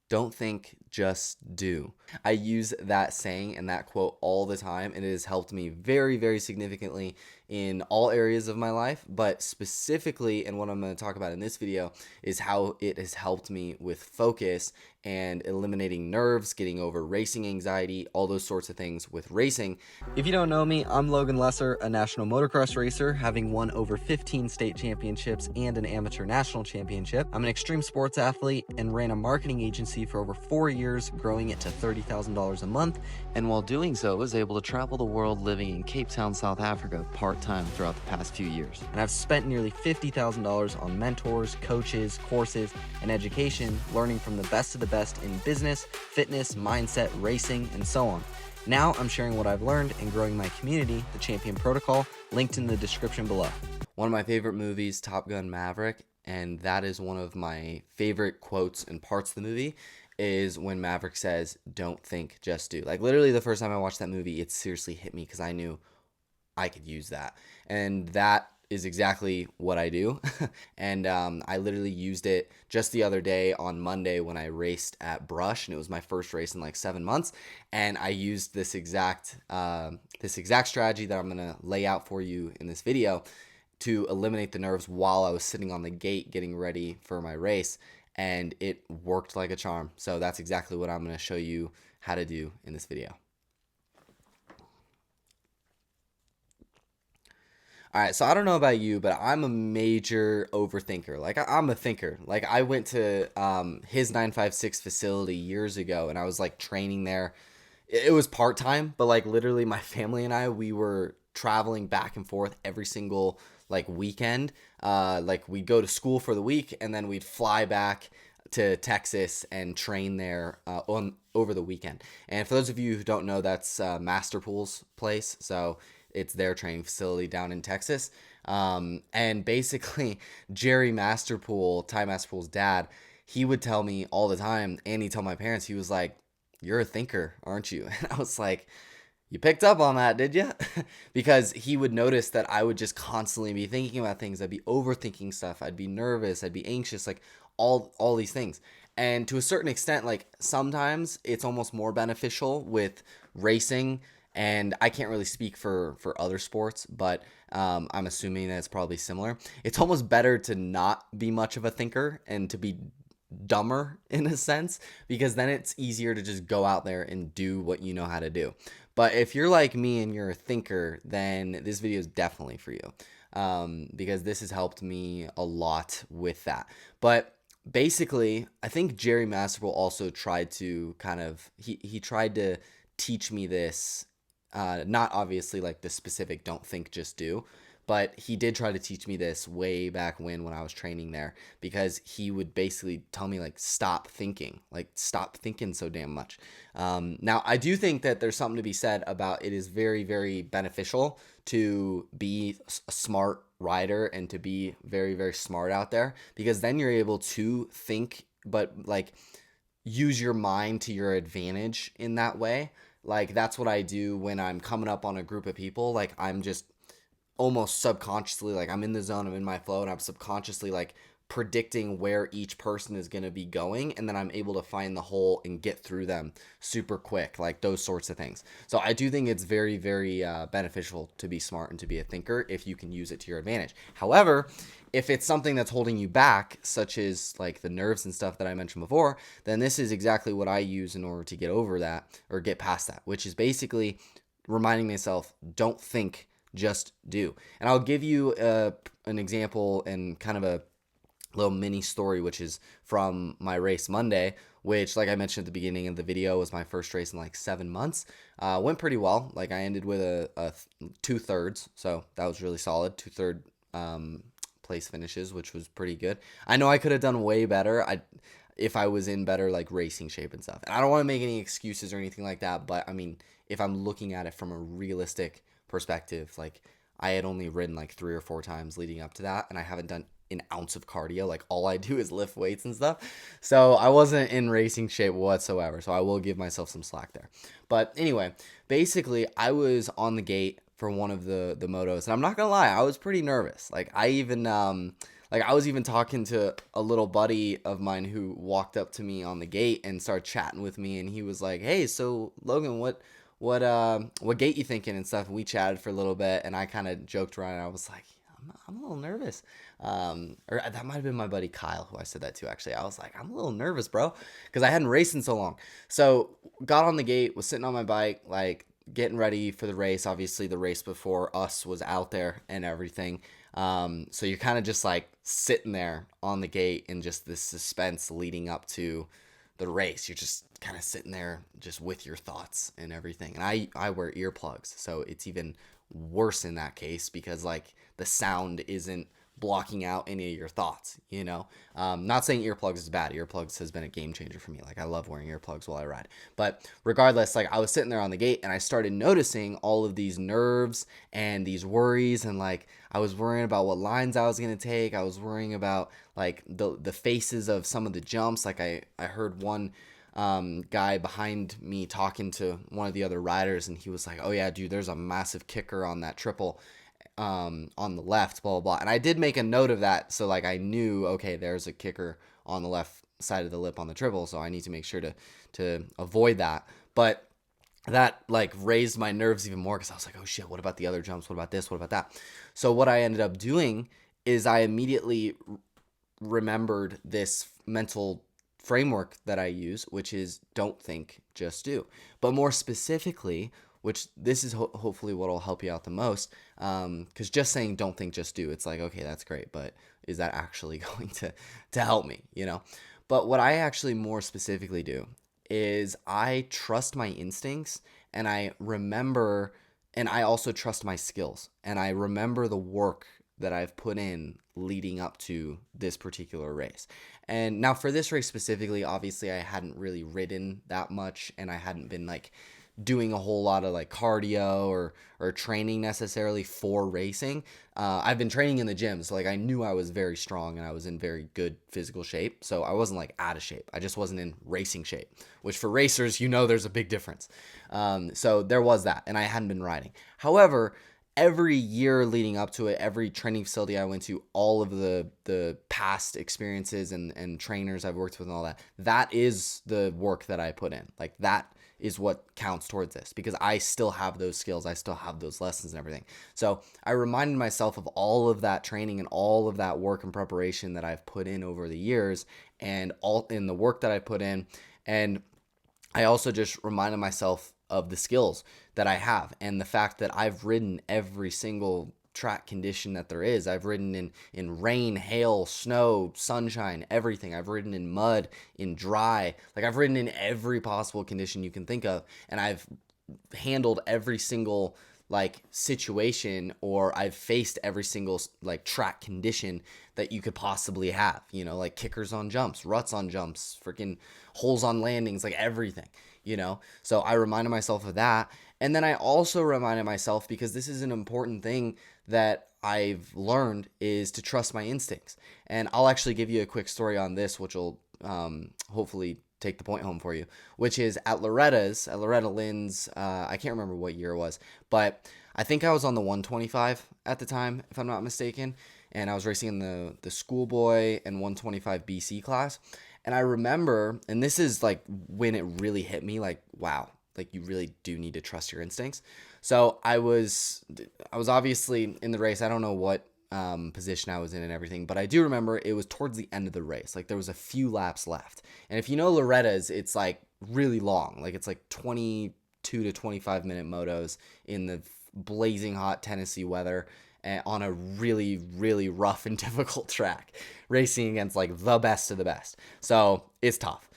Don't think, just do. I use that saying and that quote all the time, and it has helped me very, very significantly in all areas of my life, but specifically, and what I'm going to talk about in this video is how it has helped me with focus and eliminating nerves, getting over racing anxiety, all those sorts of things with racing. If you don't know me, I'm Logan Lesser, a national motocross racer, having won over 15 state championships and an amateur national championship. I'm an extreme sports athlete and ran a marketing agency for over 4 years, growing it to $30,000 a month, and while doing so, was able to travel the world living in Cape Town, South Africa, part-time throughout the past few years. And I've spent nearly $50,000 on mentors, coaches, courses, and education, learning from the best of the best in business, fitness, mindset, racing, and so on. Now I'm sharing what I've learned and growing my community, the Champion Protocol, linked in the description below. One of my favorite movies, Top Gun Maverick, and that is one of my favorite quotes and parts of the movie, is when Maverick says, "Don't think, just do." Like, literally the first time I watched that movie, it seriously hit me because I knew I could use that. And that is exactly what I do. And I literally used it just the other day on Monday when I raced at Brush, and it was my first race in like 7 months. And I used this exact strategy that I'm gonna lay out for you in this video to eliminate the nerves while I was sitting on the gate getting ready for my race, and it worked like a charm. So that's exactly what I'm gonna show you how to do in this video. All right, so I don't know about you, but I'm a major overthinker. Like, I'm a thinker. Like, I went to his 956 facility years ago, and I was like training there. It was part time, but like literally, my family and I, we were traveling back and forth every single like weekend. Like, we'd go to school for the week, and then we'd fly back to Texas and train there on over the weekend. And for those of you who don't know, that's Masterpool's place. So it's their training facility down in Texas. And basically, Jerry Masterpool, Ty Masterpool's dad, he would tell me all the time, and he'd tell my parents, he was like, "You're a thinker, aren't you?" And I was like, "You picked up on that, did you?" Because he would notice that I would just constantly be thinking about things. I'd be overthinking stuff. I'd be nervous. I'd be anxious, like all these things. And to a certain extent, like sometimes it's almost more beneficial with racing. And I can't really speak for other sports, but I'm assuming that it's probably similar. It's almost better to not be much of a thinker and to be dumber in a sense, because then it's easier to just go out there and do what you know how to do. But if you're like me and you're a thinker, then this video is definitely for you, because this has helped me a lot with that. But basically, I think Jerry Masterpool also tried to kind of he tried to teach me this, not obviously like the specific "don't think, just do," but he did try to teach me this way back when I was training there, because he would basically tell me like, stop thinking so damn much. Now I do think that there's something to be said about it is very, very beneficial to be a smart rider and to be very, very smart out there, because then you're able to think, but like use your mind to your advantage in that way. Like, that's what I do when I'm coming up on a group of people. Like, I'm just almost subconsciously, like, I'm in the zone, I'm in my flow, and I'm subconsciously like predicting where each person is going to be going, and then I'm able to find the hole and get through them super quick, like those sorts of things. So I do think it's very, very beneficial to be smart and to be a thinker if you can use it to your advantage. However, if it's something that's holding you back, such as like the nerves and stuff that I mentioned before, then this is exactly what I use in order to get over that or get past that, which is basically reminding myself, don't think, just do. And I'll give you an example and kind of a little mini story, which is from my race Monday, which, like I mentioned at the beginning of the video, was my first race in like 7 months. Went pretty well. Like, I ended with a 2/3, so that was really solid. 2/3 place finishes, which was pretty good. I know I could have done way better. If I was in better like racing shape and stuff. And I don't want to make any excuses or anything like that, but I mean, if I'm looking at it from a realistic perspective, like, I had only ridden like 3 or 4 times leading up to that, and I haven't done an ounce of cardio. Like, all I do is lift weights and stuff. So I wasn't in racing shape whatsoever. So I will give myself some slack there. But anyway, basically, I was on the gate for one of the motos, and I'm not gonna lie, I was pretty nervous. Like, I even Like I was even talking to a little buddy of mine who walked up to me on the gate and started chatting with me, and he was like, "Hey, so Logan, what gate you thinking and stuff?" And we chatted for a little bit, and I kind of joked around, and I was like, I'm a little nervous. Or that might have been my buddy Kyle who I said that to, actually. I was like, I'm a little nervous, bro, because I hadn't raced in so long. So got on the gate, was sitting on my bike, like getting ready for the race. Obviously, the race before us was out there and everything. So you're kind of just like sitting there on the gate and just this suspense leading up to the race. You're just kind of sitting there just with your thoughts and everything. And I wear earplugs, so it's even worse in that case because like the sound isn't blocking out any of your thoughts, you know. Not saying earplugs is bad. Earplugs has been a game changer for me. Like I love wearing earplugs while I ride. But regardless, like I was sitting there on the gate and I started noticing all of these nerves and these worries, and like I was worrying about what lines I was gonna take. I was worrying about like the faces of some of the jumps. Like I heard one guy behind me talking to one of the other riders, and he was like, "Oh yeah, dude, there's a massive kicker on that triple on the left, blah, blah, blah." And I did make a note of that. So like I knew, okay, there's a kicker on the left side of the lip on the triple. So I need to make sure to avoid that. But that like raised my nerves even more because I was like, oh shit, what about the other jumps? What about this? What about that? So what I ended up doing is I immediately remembered this mental framework that I use, which is don't think, just do. But more specifically, which this is hopefully what will help you out the most, because just saying don't think, just do, it's like, okay, that's great, but is that actually going to help me, you know? But what I actually more specifically do is I trust my instincts, and I remember, and I also trust my skills, and I remember the work that I've put in leading up to this particular race. And now for this race specifically, obviously I hadn't really ridden that much, and I hadn't been like doing a whole lot of like cardio or training necessarily for racing. I've been training in the gym, so like I knew I was very strong and I was in very good physical shape. So I wasn't like out of shape. I just wasn't in racing shape, which for racers, you know, there's a big difference. So there was that, and I hadn't been riding. However, every year leading up to it, every training facility I went to, all of the past experiences and trainers I've worked with and all that, that is the work that I put in. Like that is what counts towards this, because I still have those skills. I still have those lessons and everything. So I reminded myself of all of that training and all of that work and preparation that I've put in over the years, and all in the work that I put in. And I also just reminded myself of the skills that I have and the fact that I've ridden every single track condition that there is. I've ridden in rain, hail, snow, sunshine, everything. I've ridden in mud, in dry. Like I've ridden in every possible condition you can think of, and I've handled every single like situation, or I've faced every single like track condition that you could possibly have, you know, like kickers on jumps, ruts on jumps, freaking holes on landings, like everything, you know. So I reminded myself of that. And then I also reminded myself, because this is an important thing that I've learned, is to trust my instincts. And I'll actually give you a quick story on this, which will hopefully take the point home for you, which is at Loretta Lynn's, I can't remember what year it was, but I think I was on the 125 at the time, if I'm not mistaken, and I was racing in the schoolboy and 125 BC class. And I remember, and this is like when it really hit me, like, wow, like you really do need to trust your instincts. So I was obviously in the race. I don't know what position I was in and everything, but I do remember it was towards the end of the race. Like there was a few laps left. And if you know Loretta's, it's like really long. Like it's like 22 to 25 minute motos in the blazing hot Tennessee weather, on a really, really rough and difficult track, racing against like the best of the best. So it's tough.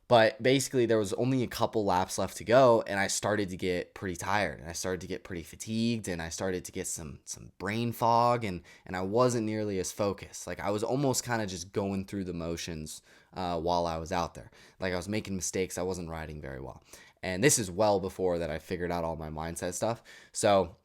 But basically, there was only a couple laps left to go, and I started to get pretty tired, and I started to get pretty fatigued, and I started to get some brain fog, and I wasn't nearly as focused. Like I was almost kind of just going through the motions while I was out there. Like I was making mistakes. I wasn't riding very well, and this is well before that I figured out all my mindset stuff. So,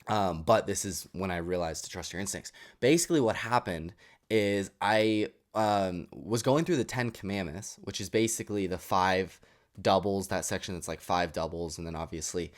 but this is when I realized to trust your instincts. Basically, what happened is I was going through the 10 commandments, which is basically the 5 doubles, that section that's like 5 doubles, and then obviously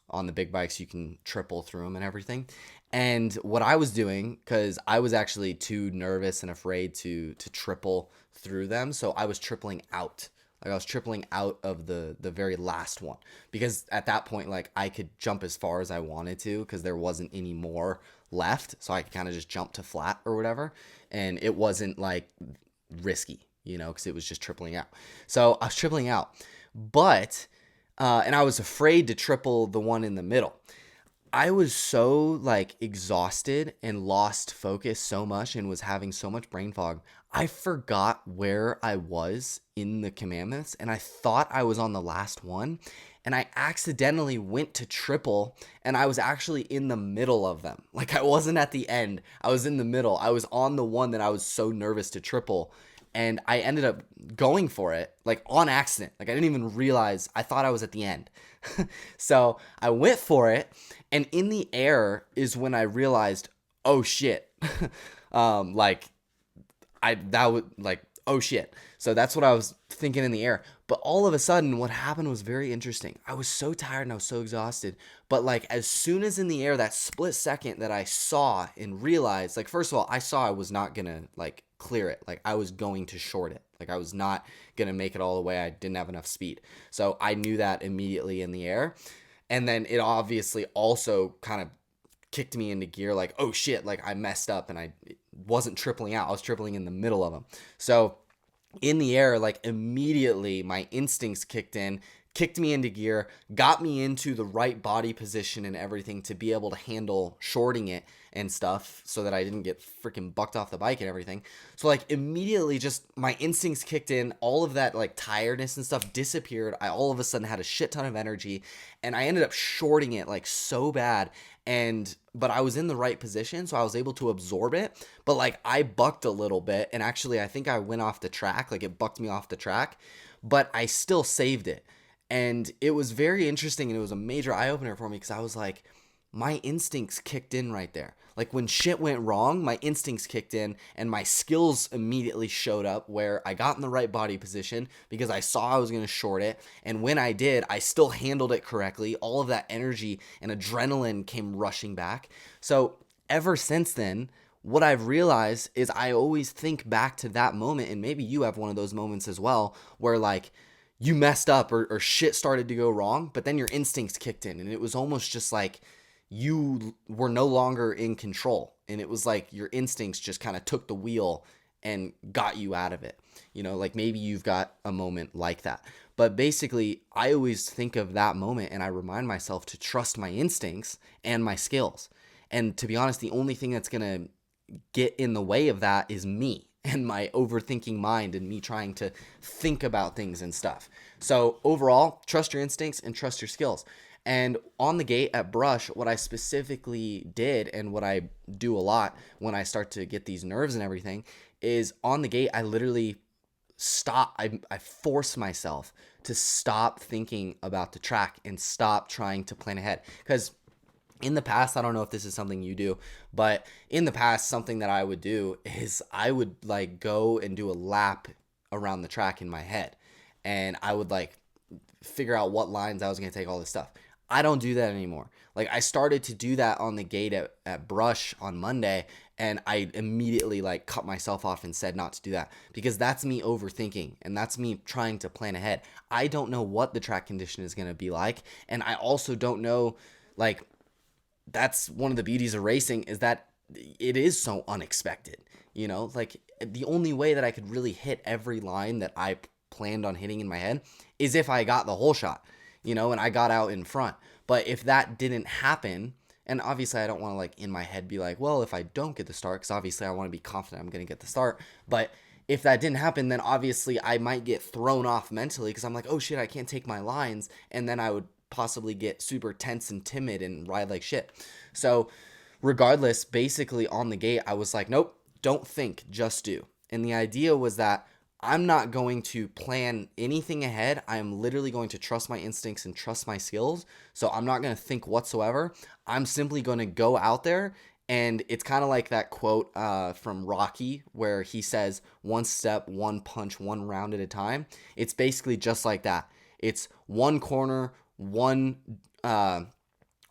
On the big bikes, you can triple through them and everything. And what I was doing, because I was actually too nervous and afraid to triple through them, so I was tripling out. Like I was tripling out of the very last one, because at that point, like I could jump as far as I wanted to because there wasn't any more left, so I could kind of just jump to flat or whatever, and it wasn't like risky, because it was just tripling out. So I was tripling out, but and I was afraid to triple the one in the middle. I was so like exhausted and lost focus so much and was having so much brain fog. I forgot where I was in the commandments, and I thought I was on the last one, and I accidentally went to triple, and I was actually in the middle of them. Like I wasn't at the end. I was in the middle. I was on the one that I was so nervous to triple, and I ended up going for it like on accident. Like I didn't even realize. I thought I was at the end. So I went for it, and in the air is when I realized, oh shit. Like I that would like, oh shit. So that's what I was thinking in the air. But all of a sudden, what happened was very interesting. I was so tired and I was so exhausted. But like as soon as in the air, that split second that I saw and realized, like first of all, I saw I was not gonna like clear it. Like I was going to short it. Like I was not gonna make it all the way. I didn't have enough speed. So I knew that immediately in the air. And then it obviously also kind of kicked me into gear, like, oh shit, like I messed up and I wasn't tripling out. I was tripling in the middle of them. So in the air, like immediately my instincts kicked in, kicked me into gear, got me into the right body position and everything to be able to handle shorting it and stuff so that I didn't get freaking bucked off the bike and everything. So like immediately just my instincts kicked in, all of that like tiredness and stuff disappeared. I all of a sudden had a shit ton of energy, and I ended up shorting it like so bad. But I was in the right position, so I was able to absorb it. But like I bucked a little bit, and actually I think I went off the track, like it bucked me off the track, but I still saved it. And it was very interesting, and it was a major eye opener for me because I was like, my instincts kicked in right there. Like when shit went wrong, my instincts kicked in and my skills immediately showed up where I got in the right body position because I saw I was going to short it. And when I did, I still handled it correctly. All of that energy and adrenaline came rushing back. So ever since then, what I've realized is I always think back to that moment, and maybe you have one of those moments as well, where like you messed up or shit started to go wrong, but then your instincts kicked in, and it was almost just like you were no longer in control, and it was like your instincts just kind of took the wheel and got you out of it. Like maybe you've got a moment like that. But basically, I always think of that moment and I remind myself to trust my instincts and my skills. And to be honest, the only thing that's going to get in the way of that is me and my overthinking mind and me trying to think about things and stuff. So overall, trust your instincts and trust your skills. And on the gate at Brush, what I specifically did and what I do a lot when I start to get these nerves and everything is on the gate, I literally stop. I force myself to stop thinking about the track and stop trying to plan ahead. Because in the past, I don't know if this is something you do, but in the past, something that I would do is I would like go and do a lap around the track in my head. And I would like figure out what lines I was going to take, all this stuff. I don't do that anymore. Like I started to do that on the gate at Brush on Monday, and I immediately like cut myself off and said not to do that because that's me overthinking and that's me trying to plan ahead. I don't know what the track condition is going to be like, and I also don't know, like, that's one of the beauties of racing is that it is so unexpected. Like the only way that I could really hit every line that I planned on hitting in my head is if I got the whole shot, and I got out in front. But if that didn't happen, and obviously I don't want to like in my head be like, well, if I don't get the start, because obviously I want to be confident I'm going to get the start. But if that didn't happen, then obviously I might get thrown off mentally because I'm like, oh shit, I can't take my lines. And then I would possibly get super tense and timid and ride like shit. So regardless, basically on the gate, I was like, nope, don't think, just do. And the idea was that I'm not going to plan anything ahead. I am literally going to trust my instincts and trust my skills. So I'm not going to think whatsoever. I'm simply going to go out there. And it's kind of like that quote from Rocky where he says, one step, one punch, one round at a time. It's basically just like that. It's one corner, one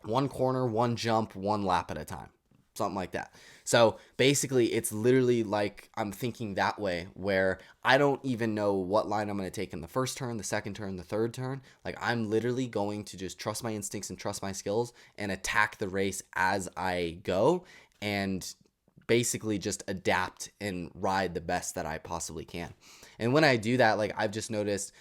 one corner, one jump, one lap at a time, something like that. So basically, it's literally like I'm thinking that way, where I don't even know what line I'm going to take in the first turn, the second turn, the third turn. Like, I'm literally going to just trust my instincts and trust my skills and attack the race as I go, and basically just adapt and ride the best that I possibly can. And when I do that, like, I've just noticed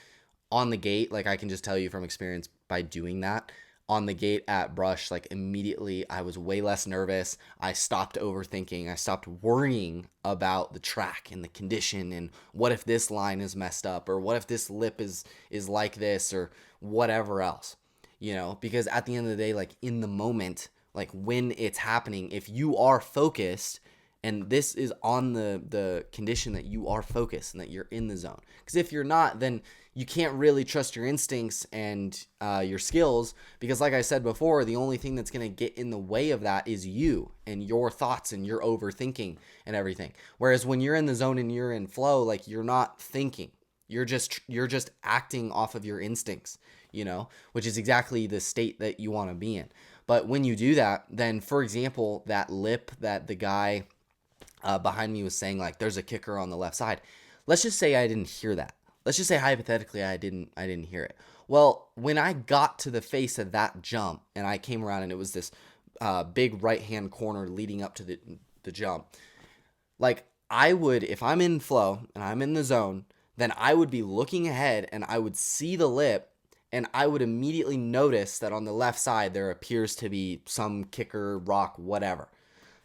on the gate, like, I can just tell you from experience by doing that on the gate at Brush, like, immediately I was way less nervous. I stopped overthinking. I stopped worrying about the track and the condition and what if this line is messed up, or what if this lip is like this, or whatever else, because at the end of the day, like, in the moment, like, when it's happening, if you are focused, and this is on the condition that you are focused and that you're in the zone. Because if you're not, then you can't really trust your instincts and your skills, because like I said before, the only thing that's going to get in the way of that is you and your thoughts and your overthinking and everything. Whereas when you're in the zone and you're in flow, like, you're not thinking. You're just acting off of your instincts, which is exactly the state that you want to be in. But when you do that, then, for example, that lip that the guy behind me was saying, like, there's a kicker on the left side. Let's just say I didn't hear that. Let's just say hypothetically I didn't hear it. Well, when I got to the face of that jump and I came around and it was this big right-hand corner leading up to the jump, like, I would, if I'm in flow and I'm in the zone, then I would be looking ahead and I would see the lip, and I would immediately notice that on the left side there appears to be some kicker, rock, whatever.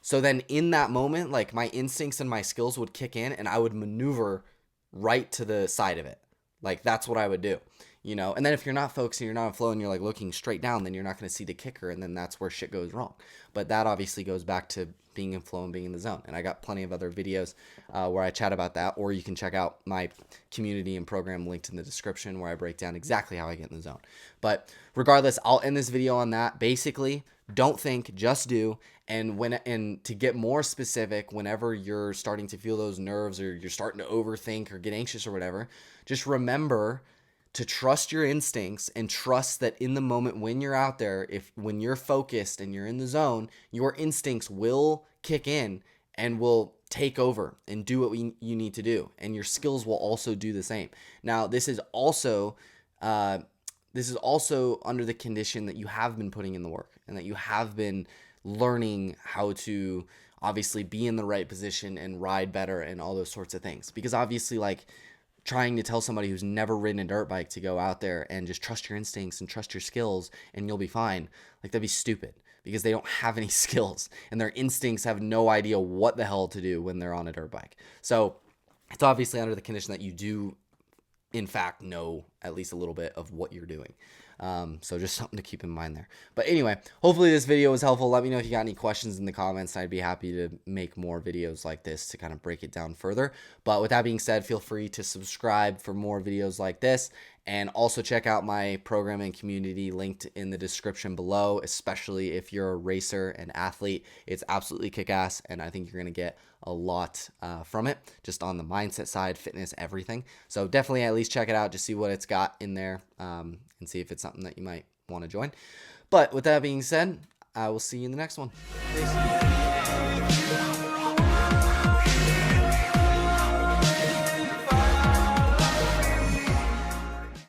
So then in that moment, like, my instincts and my skills would kick in and I would maneuver right to the side of it. Like, that's what I would do, And then if you're not focusing, you're not in flow, and you're, like, looking straight down, then you're not going to see the kicker, and then that's where shit goes wrong. But that obviously goes back to being in flow and being in the zone. And I got plenty of other videos where I chat about that, or you can check out my community and program linked in the description, where I break down exactly how I get in the zone. But regardless, I'll end this video on that. Basically, don't think, just do. And to get more specific, whenever you're starting to feel those nerves, or you're starting to overthink or get anxious or whatever, just remember to trust your instincts and trust that in the moment when you're out there, when you're focused and you're in the zone, your instincts will kick in and will take over and do what you need to do. And your skills will also do the same. Now, this is also under the condition that you have been putting in the work and that you have been learning how to obviously be in the right position and ride better and all those sorts of things. Because obviously, like, trying to tell somebody who's never ridden a dirt bike to go out there and just trust your instincts and trust your skills and you'll be fine, like, that'd be stupid, because they don't have any skills and their instincts have no idea what the hell to do when they're on a dirt bike. So it's obviously under the condition that you do, in fact, know at least a little bit of what you're doing. So just something to keep in mind there. But anyway, hopefully this video was helpful. Let me know if you got any questions in the comments. I'd be happy to make more videos like this to kind of break it down further. But with that being said, feel free to subscribe for more videos like this. And also check out my program and community linked in the description below, especially if you're a racer and athlete. It's absolutely kick-ass, and I think you're going to get a lot from it, just on the mindset side, fitness, everything. So definitely at least check it out, just see what it's got in there, and see if it's something that you might want to join. But with that being said, I will see you in the next one. Peace.